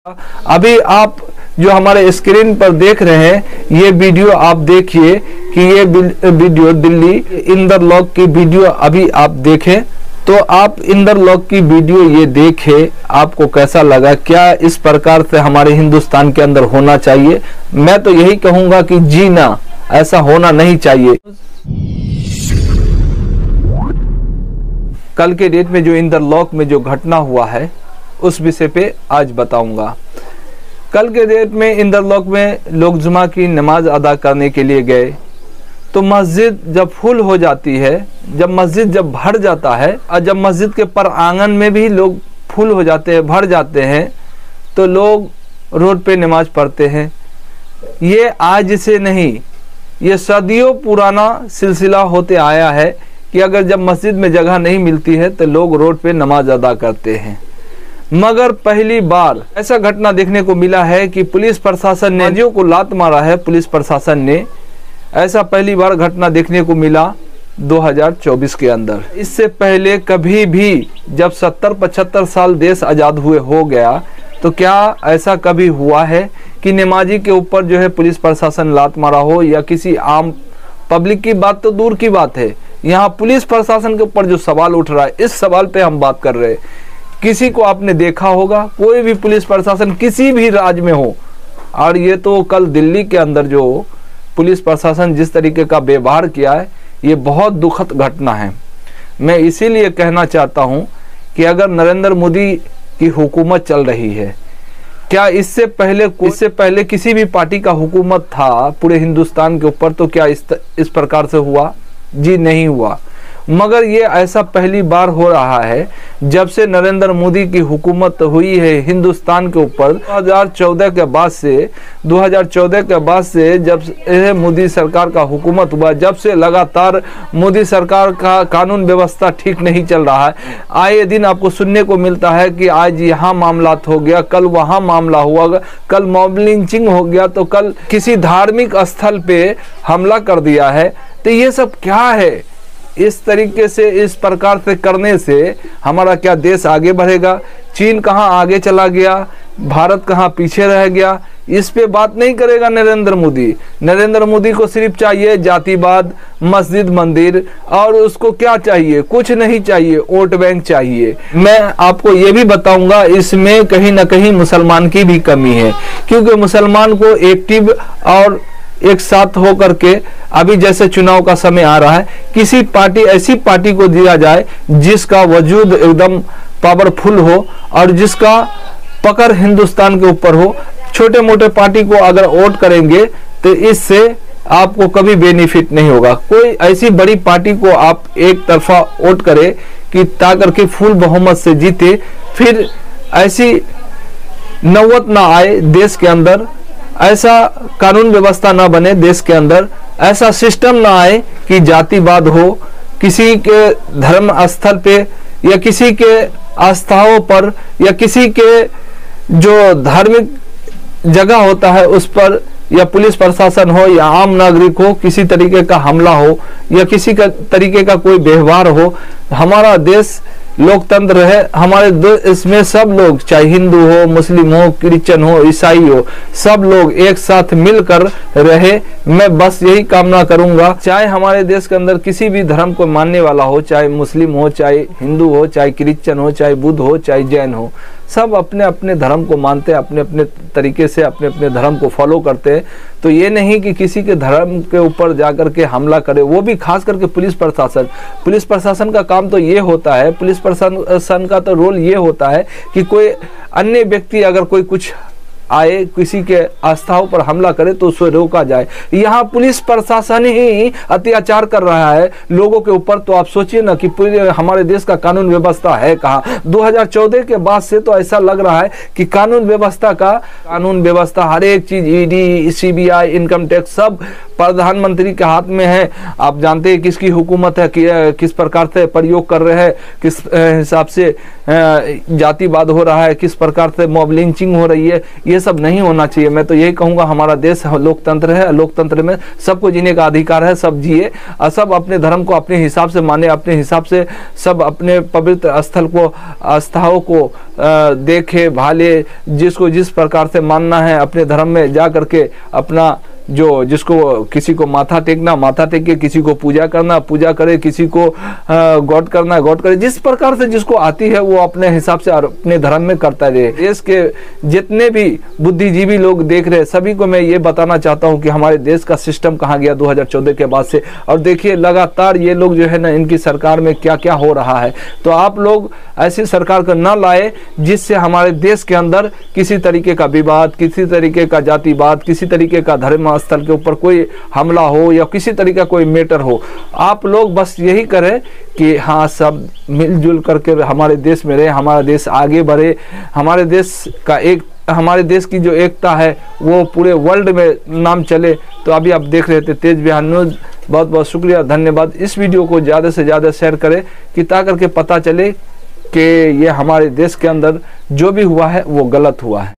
अभी आप जो हमारे स्क्रीन पर देख रहे हैं ये वीडियो आप देखिए कि ये वीडियो दिल्ली इंदरलॉक की वीडियो अभी आप देखें तो आप इंदरलॉक की वीडियो ये देखें, आपको कैसा लगा, क्या इस प्रकार से हमारे हिंदुस्तान के अंदर होना चाहिए। मैं तो यही कहूंगा कि जी ना, ऐसा होना नहीं चाहिए। कल के डेट में जो इंदरलॉक में जो घटना हुआ है उस विषय पे आज बताऊंगा। कल के डेट में इंदरलॉक में लोग जुमा की नमाज अदा करने के लिए गए तो मस्जिद जब फुल हो जाती है, जब मस्जिद जब भर जाता है और जब मस्जिद के पर आंगन में भी लोग फुल हो जाते हैं, भर जाते हैं, तो लोग रोड पे नमाज पढ़ते हैं। ये आज से नहीं, ये सदियों पुराना सिलसिला होते आया है कि अगर जब मस्जिद में जगह नहीं मिलती है तो लोग रोड पे नमाज अदा करते हैं। मगर पहली बार ऐसा घटना देखने को मिला है कि पुलिस प्रशासन ने नमाजियों को लात मारा है। पुलिस प्रशासन ने ऐसा पहली बार घटना देखने को मिला 2024 के अंदर। इससे पहले कभी भी जब 70-75 साल देश आज़ाद हुए हो गया तो क्या ऐसा कभी हुआ है कि नमाजी के ऊपर जो है पुलिस प्रशासन लात मारा हो, या किसी आम पब्लिक की बात तो दूर की बात है, यहाँ पुलिस प्रशासन के ऊपर जो सवाल उठ रहा है इस सवाल पे हम बात कर रहे हैं। किसी को आपने देखा होगा, कोई भी पुलिस प्रशासन किसी भी राज्य में हो, और ये तो कल दिल्ली के अंदर जो पुलिस प्रशासन जिस तरीके का व्यवहार किया है ये बहुत दुखद घटना है। मैं इसीलिए कहना चाहता हूं कि अगर नरेंद्र मोदी की हुकूमत चल रही है, क्या इससे पहले किसी भी पार्टी का हुकूमत था पूरे हिंदुस्तान के ऊपर, तो क्या इस प्रकार से हुआ? जी नहीं हुआ। मगर ये ऐसा पहली बार हो रहा है जब से नरेंद्र मोदी की हुकूमत हुई है हिंदुस्तान के ऊपर। 2014 के बाद से जब मोदी सरकार का हुकूमत हुआ, जब से लगातार मोदी सरकार का कानून व्यवस्था ठीक नहीं चल रहा है। आए दिन आपको सुनने को मिलता है कि आज यहाँ मामला हो गया, कल वहाँ मामला हुआ, कल मॉब लिंचिंग हो गया, तो कल किसी धार्मिक स्थल पे हमला कर दिया है। तो ये सब क्या है? इस तरीके से, इस प्रकार से करने से हमारा क्या देश आगे बढ़ेगा? चीन कहाँ आगे चला गया, भारत कहाँ पीछे रह गया? इस पे बात नहीं करेगा नरेंद्र मोदी। नरेंद्र मोदी को सिर्फ चाहिए जातिवाद, मस्जिद मंदिर, और उसको क्या चाहिए? कुछ नहीं चाहिए, वोट बैंक चाहिए। मैं आपको ये भी बताऊंगा इसमें कहीं ना कहीं मुसलमान की भी कमी है, क्योंकि मुसलमान को एक्टिव और एक साथ होकर के अभी जैसे चुनाव का समय आ रहा है, किसी पार्टी, ऐसी पार्टी को दिया जाए जिसका वजूद एकदम पावरफुल हो और जिसका पकड़ हिंदुस्तान के ऊपर हो। छोटे मोटे पार्टी को अगर वोट करेंगे तो इससे आपको कभी बेनिफिट नहीं होगा। कोई ऐसी बड़ी पार्टी को आप एक तरफा वोट करें कि ताकर के फुल बहुमत से जीते, फिर ऐसी नौबत ना आए देश के अंदर, ऐसा कानून व्यवस्था ना बने देश के अंदर, ऐसा सिस्टम ना आए कि जातिवाद हो, किसी के धर्म स्थल पे या किसी के आस्थाओं पर या किसी के जो धार्मिक जगह होता है उस पर, या पुलिस प्रशासन हो या आम नागरिक हो, किसी तरीके का हमला हो या किसी का तरीके का कोई व्यवहार हो। हमारा देश लोकतंत्र है, हमारे इसमें सब लोग, चाहे हिंदू हो, मुस्लिम हो, क्रिश्चियन हो, ईसाई हो, सब लोग एक साथ मिलकर रहे। मैं बस यही कामना करूंगा, चाहे हमारे देश के अंदर किसी भी धर्म को मानने वाला हो, चाहे मुस्लिम हो, चाहे हिंदू हो, चाहे क्रिश्चियन हो, चाहे बुद्ध हो, चाहे जैन हो, सब अपने अपने धर्म को मानते हैं, अपने अपने तरीके से अपने अपने धर्म को फॉलो करते हैं। तो ये नहीं कि किसी के धर्म के ऊपर जाकर के हमला करे, वो भी खास करके पुलिस प्रशासन। पुलिस प्रशासन का काम तो ये होता है, पुलिस प्रशासन का तो रोल ये होता है कि कोई अन्य व्यक्ति अगर कोई कुछ आए, किसी के आस्थाओं पर हमला करे तो उसे रोका जाए। यहाँ पुलिस प्रशासन ही अत्याचार कर रहा है लोगों के ऊपर, तो आप सोचिए ना कि पूरे हमारे देश का कानून व्यवस्था है कहाँ। 2014 के बाद से तो ऐसा लग रहा है कि कानून व्यवस्था हर एक चीज, ईडी, सीबीआई, इनकम टैक्स, सब प्रधानमंत्री के हाथ में है। आप जानते हैं किसकी हुकूमत है, किस प्रकार से प्रयोग कर रहे हैं, किस हिसाब से जातिवाद हो रहा है, किस प्रकार से मॉब लिंचिंग हो रही है, ये ये सब नहीं होना चाहिए। मैं तो यही कहूँगा, हमारा देश लोकतंत्र है, लोकतंत्र में सबको जीने का अधिकार है, सब जिए और सब अपने धर्म को अपने हिसाब से माने, अपने हिसाब से सब अपने पवित्र स्थल को, आस्थाओं को देखे भाले, जिसको जिस प्रकार से मानना है अपने धर्म में जा करके अपना जो जिसको किसी को माथा टेकना माथा टेक के, किसी को पूजा करना पूजा करे, किसी को गॉड करना गॉड करे, जिस प्रकार से जिसको आती है वो अपने हिसाब से अपने धर्म में करता रहे। देश के जितने भी बुद्धिजीवी लोग देख रहे हैं सभी को मैं ये बताना चाहता हूँ कि हमारे देश का सिस्टम कहाँ गया 2014 के बाद से। और देखिए लगातार ये लोग जो है ना, इनकी सरकार में क्या क्या हो रहा है। तो आप लोग ऐसी सरकार को न लाए जिससे हमारे देश के अंदर किसी तरीके का विवाद, किसी तरीके का जातिवाद, किसी तरीके का धर्म स्थल के ऊपर कोई हमला हो या किसी तरीके का कोई मैटर हो। आप लोग बस यही करें कि हाँ, सब मिलजुल करके हमारे देश में रहे, हमारा देश आगे बढ़े, हमारे देश की जो एकता है वो पूरे वर्ल्ड में नाम चले। तो अभी आप देख रहे थे तेज बिहार न्यूज़। बहुत बहुत शुक्रिया, धन्यवाद। इस वीडियो को ज़्यादा से ज़्यादा शेयर करें कि ताकि करके पता चले कि ये हमारे देश के अंदर जो भी हुआ है वो गलत हुआ है।